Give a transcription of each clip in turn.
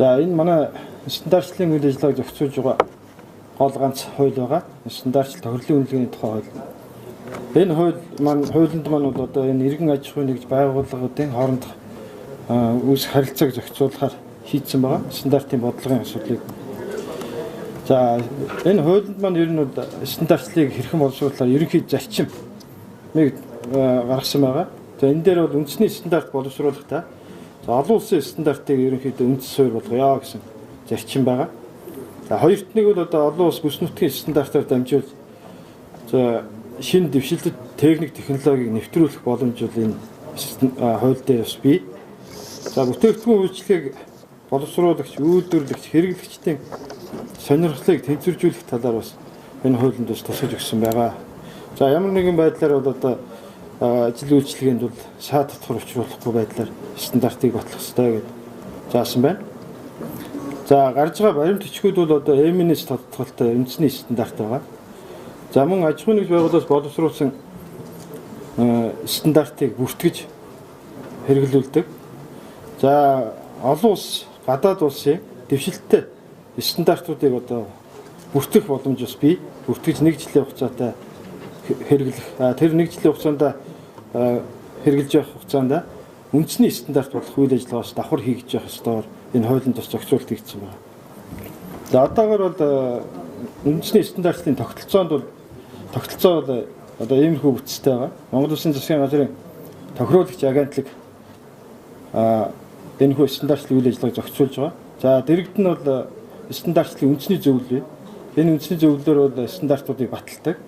За энэ манай стандартчлалын үйл ажиллагааг зохицуулж байгаа гол ганц хууль байгаа. Стандартчлал тохирлын үнэлгээний тухай хууль. Энэ хуулинд маань бол одоо энэ иргэн аж ахуйн нэгж байгууллагуудын хоорондох үүсэх харилцааг зохицуулахаар хийцэн байгаа. Стандартын бодлогын асуудлыг. За энэ хуулинд маань ер нь стандартчлалыг хэрхэн боловсруулахаар ерөнхий зарчмыг гаргасан байгаа. За энэ дээр бол үндэсний стандарт боловсруулахдаа олон улсын стандартыг ерөнхийдөө үндэс суурь болгоё гэсэн зарчим байгаа. За хоёрт нэг бол одоо олон улс бүс нутгийн стандартаар дамжуулж за шинэ дэвшилтэд техник технологиг нэвтрүүлэх боломж бол энэ хууль дээр бас бий. За бүтээгдэхүүн үйлчлэгийг боловсруулагч, үйлдвэрлэгч, хэрэглэгчдийн сонирхлыг тэнцвэржүүлэх талаар бас энэ хуулинд бас тусгаж өгсөн байгаа. За ямар нэгэн байдлаар бол одоо ажил үйлчлэгээнд бол шат татвар учруулахгүй байдлаар стандартыг батлах ёстой гэж заасан байна. За гарч байгаа баримт бичгүүд бол одоо ЭМ-ээс тодтолтой үндэсний стандарт байгаа. За мөн аж ахуйн нэгж байгууллагаас боловсруулсан стандартыг бүртгэж хэрэглүүлдэг. За олон улс, гадаад улсын дэвшилттэй стандартуудыг одоо бүртгэх боломж бас бий. Бүртгэж 1 жилийн хугацаатай хэрэглэх. Тэр 1 жилийн хугацаанд хэрэгжилж явах хугацаанд үндэсний стандарт болох үйл ажиллагаас давхар хийгдэж явах ёстойгоор энэ хуулинд бас зохицуулт хийгдсэн байна. За одоогоор бол үндэсний стандартын тогтолцоо бол одоо иймэрхүү бүтцтэй байгаа. Монгол Улсын засгийн газрын тохируулагч агентлаг энэ хүү стандартын үйл ажиллагааг зохицуулж байгаа. За дэрэгд нь бол стандартын үндэсний зөвлөл. Энэ үндэсний зөвлөлөөр бол стандартуудыг баталдаг.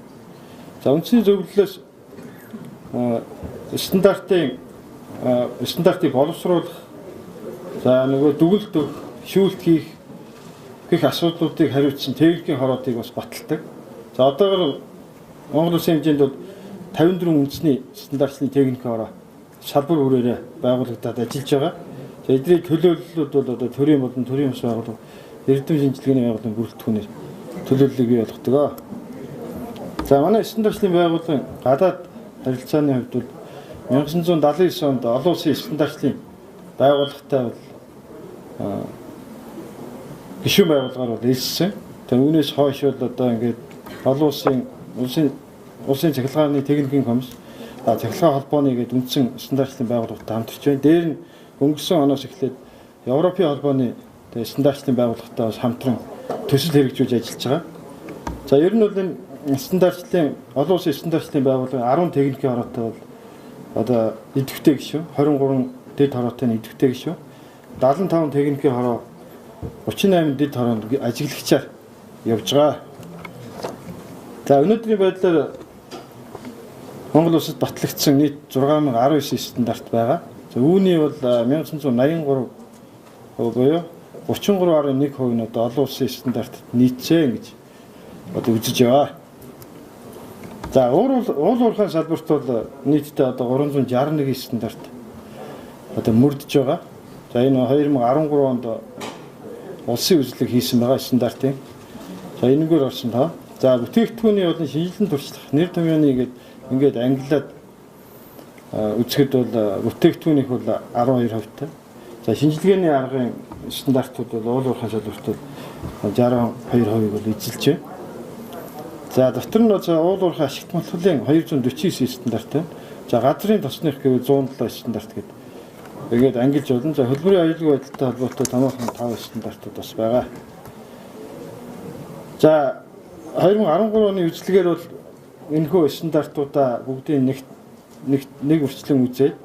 За үндэсний зөвлөлөөс стандартыг боловсруулах, за нөгөө дүгнэлт өгөх, шүүлт хийх гэх асуудлуудыг хариуцсан техникийн хороодыг бас баталдаг. За одоогоор Монгол Улсын хэмжээнд бол 54 үндэсний стандартны техникийн хороо салбар бүрээрээ байгуулагдаад ажиллаж байгаа. За эдний төлөөллүүд бол одоо төрийн болон төрийн ус байгууллага, эрдэм шинжилгээний байгууллагын бүрэлдэхүүнээр төлөөллийг бий болгодог. За манай стандартын байгууллагын гадаад харилцааны хувьд бол 1979 онд олон улсын стандартын байгууллагатай бол гишүүн байгууллагаар бол элссэн. Тэгээ үүнээс хойш бол одоо ингээд олон улсын цахилгааны техникийн комисс, цахилгаан холбооны гэдэг үндсэн стандартын байгууллагатай хамтарч байна. Дээр нь өнгөрсөн оноос эхлээд Европын холбооны стандартын байгууллагатай бас хамтран төсөл хэрэгжүүлж ажиллаж байгаа. За ер нь бол энэ стандартын олон улсын стандартын байгууллагын 10 техникийн хороотой бол одоо идэвхтэй гишүүн, 23 дэд хороотой нь идэвхтэй гишүүн, 75 техникийн хороо, 38 дэд хороонд ажиглагчаар явж байгаа. За өнөөдрийн байдлаар Монгол улсад батлагдсан нийт 6019 стандарт байгаа. За үүний бол 1983 буюу 33.1% нь одоо олон улсын стандартад нийцсэн гэж одоо үзэж байгаа. За уул уурхайн салбарт бол нийтдээ одоо 361 стандарт одоо мөрдөж байгаа. За энэ 2013 онд улсын үзлэг хийсэн байгаа стандартын. За энэгээр орсон тоо. За бүтээгдэхүүний болон шинжилэн туршлах нэр томьёоны ингээд англиад үзэхэд бол бүтээгдэхүүнийх бол 12%. За шинжилгээний аргын стандартууд бол уул уурхайн салбарт бол 62% бол эзэлж байна. За дотор нь уул уурхай ашигт малхлын 249 стандарт байна. За газрын тосных гэвэл 107 стандарт гэдэг. Тэгээд ангилж болно. За хөлбөрийн аюулгүй байдалтай холбоотой томоохон 5 стандартууд бас байгаа. За 2013 оны үзлэгээр бол энэхүү стандартуудаа бүгдийн нэг үрчлэн үзээд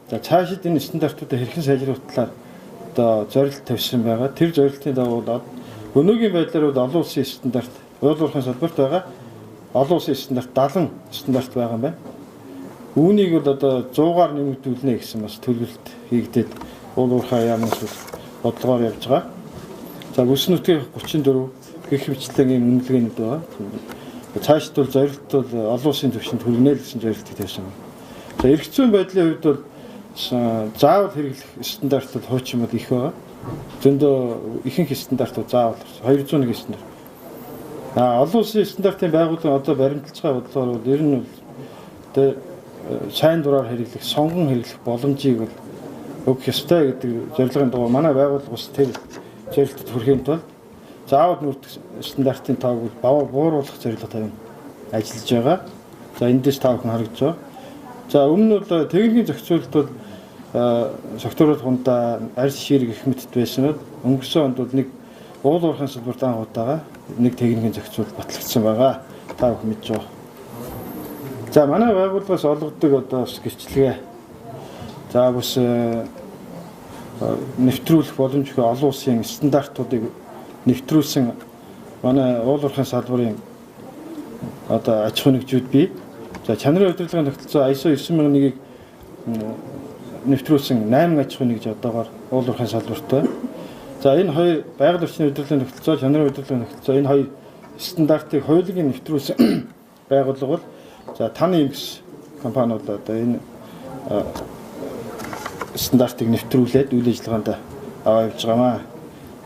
за цаашид энэ стандартуудаа хэрхэн сайжруулах талаар одоо зорилт тавьсан байгаа. Тэр зорилтын дагуу өнөөгийн байдлаар бол олон улсын стандарт уул уурхайн салбарт байгаа олон улсын стандарт 70 стандарт байгаа юм байна. Үүнийг бол одоо 100-аар нэмэгдүүлнэ гэсэн бас төлөвлөлт хийгдээд уул уурхай яамнаас бодлогоор явж байгаа. За бүс нутгийн 34 гэх мэтлэн ийм үнэлгээнүүд байгаа. Цаашд бол зорилт бол олон улсын түвшинд хүргэнэ гэсэн зорилтыг тавьсан байна. За эрх зүйн байдлын хувьд бол заавал хэрэглэх стандарт бол хуучин бол их байгаа. Зөндөө ихэнх стандартууд заавал 201 стандарт. Олон улсын стандартын байгууллагын одоо баримталж байгаа бодлогоор бол ер нь бол сайн дураар хэрэглэх, сонгон хэрэглэх боломжийг бол өгөх ёстой гэдэг зорилгын дагуу манай байгууллага бас тэр зорилтод хүрэхийн тулд заавал нүүртэх стандартын тоог бууруулах зорилготой ажиллаж байгаа. За эндээс та бүхэн харагдж байгаа. За өмнө нь бол техникийн зохицуулалт бол согтууруулгундаа арьс ширэг их мэтд байсан. Өнгөрсөн онд бол нэг уул уурхайн салбарт анх удаага нэг техникийн зохицуулалт батлагдсан байгаа. Та бүхэн мэдж байгаа. За манай байгууллагаас олгодог одоо гэрчлэгээ. За бас нэвтрүүлэх боломжтой олон улсын стандартуудыг нэвтрүүлсэн манай уул уурхайн салбарын одоо аж ахуй нэгжүүд бий. За чанарын удирдлагын тогтолцоо ISO 9001-ийг нэвтрүүлсэн 8 аж ахуй нэгж одоогоор уул уурхайн салбартай. За энэ хоёр байгаль орчны удирдлагын тогтолцоо, чанарын удирдлагын тогтолцоо энэ хоёр стандартыг хуулийн нэвтрүүлсэн байгууллага бол за таны имс компаниуд одоо энэ стандартыг нэвтрүүлээд үйл ажиллагаанд аваа явж байгаамаа.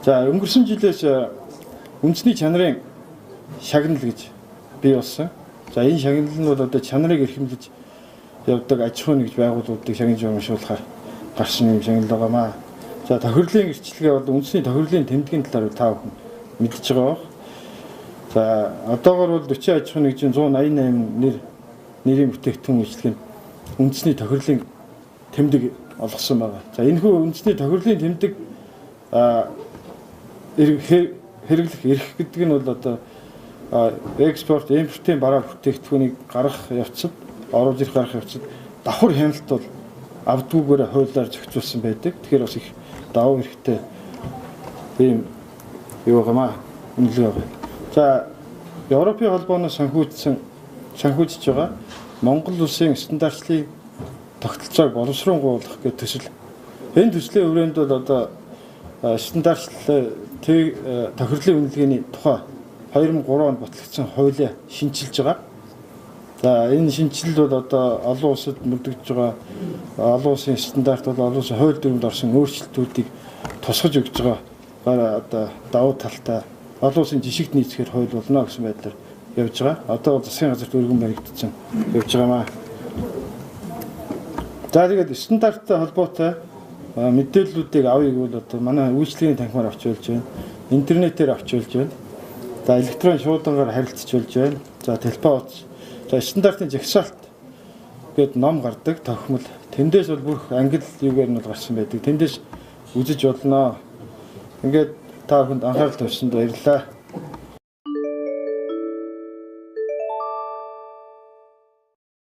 За өнгөрсөн жилээс үндэсний чанарын шагнал гэж бий болсон. За энэ шагнал нь бол одоо чанарыг эрхэмлэж явдаг аж ахуй нэгж байгууллагуудыг шагнаж урамшуулахаар гарсан юм шагнал байгаамаа. За тохирлын гэрчлэгээ бол үндэсний тохирлын тэмдгийн талаар та бүхэн мэдж байгаа. За одоогоор бол 40 аж ахуй нэгжийн 188 нэрийн бүтээгдэхүүн үйлчлэг нь үндэсний тохирлын тэмдэг олгосон байгаа. За энэхүү үндэсний тохирлын тэмдэг хэрэглэх эрх гэдэг нь бол одоо экспорт, импортын бараа бүтээгдэхүүнийг гаргах явцад, оруулж ирэх гаргах явцад давхар хяналт бол авдгүйгээр хуулиар зохицуулсан байдаг. Тэгэхээр бас их давуу хэрэгтэй ийм юу гэмаа үнэлгээ байна. За Европын холбооноос санхүүжиж байгаа Монгол улсын стандартчлалын тогтолцоог боловсруулах гэх төсөл. Энэ төслийн хүрээнд бол одоо стандартчлал тохирлын үнэлгээний тухай 2003 онд батлагдсан хуулийг шинжилж байгаа. За энэ шинжилэл бол одоо олон улсад мөрдөгдөж байгаа олон улсын стандарт бол олон улсын хууль дүрмд орсон өөрчлөлтүүдийг тусгаж өгж байгаа. Одоо давуу талтай олон улсын жишгт нийцэхээр хууль болно гэсэн байдлаар явж байгаа. Одоо засгийн газарт өргөн баригдсан явж байгаамаа. За тэгээд стандарттай холбоотой мэдээллүүдийг авъя гэвэл одоо манай үйлчлэгийн танхимаар авч болж байна. Интернетээр авч болж байна. За электрон шуудангаар харилцаж болж байна. За телефон утас. За стандартын жагсаалт гээд ном гардаг тохимол. Тэндээс бол бүх англи юугаар нь гарсан байдаг. Тэндээс үзэж болно. Ингээд та бүхэнд анхаарал тавьсанд баярлалаа.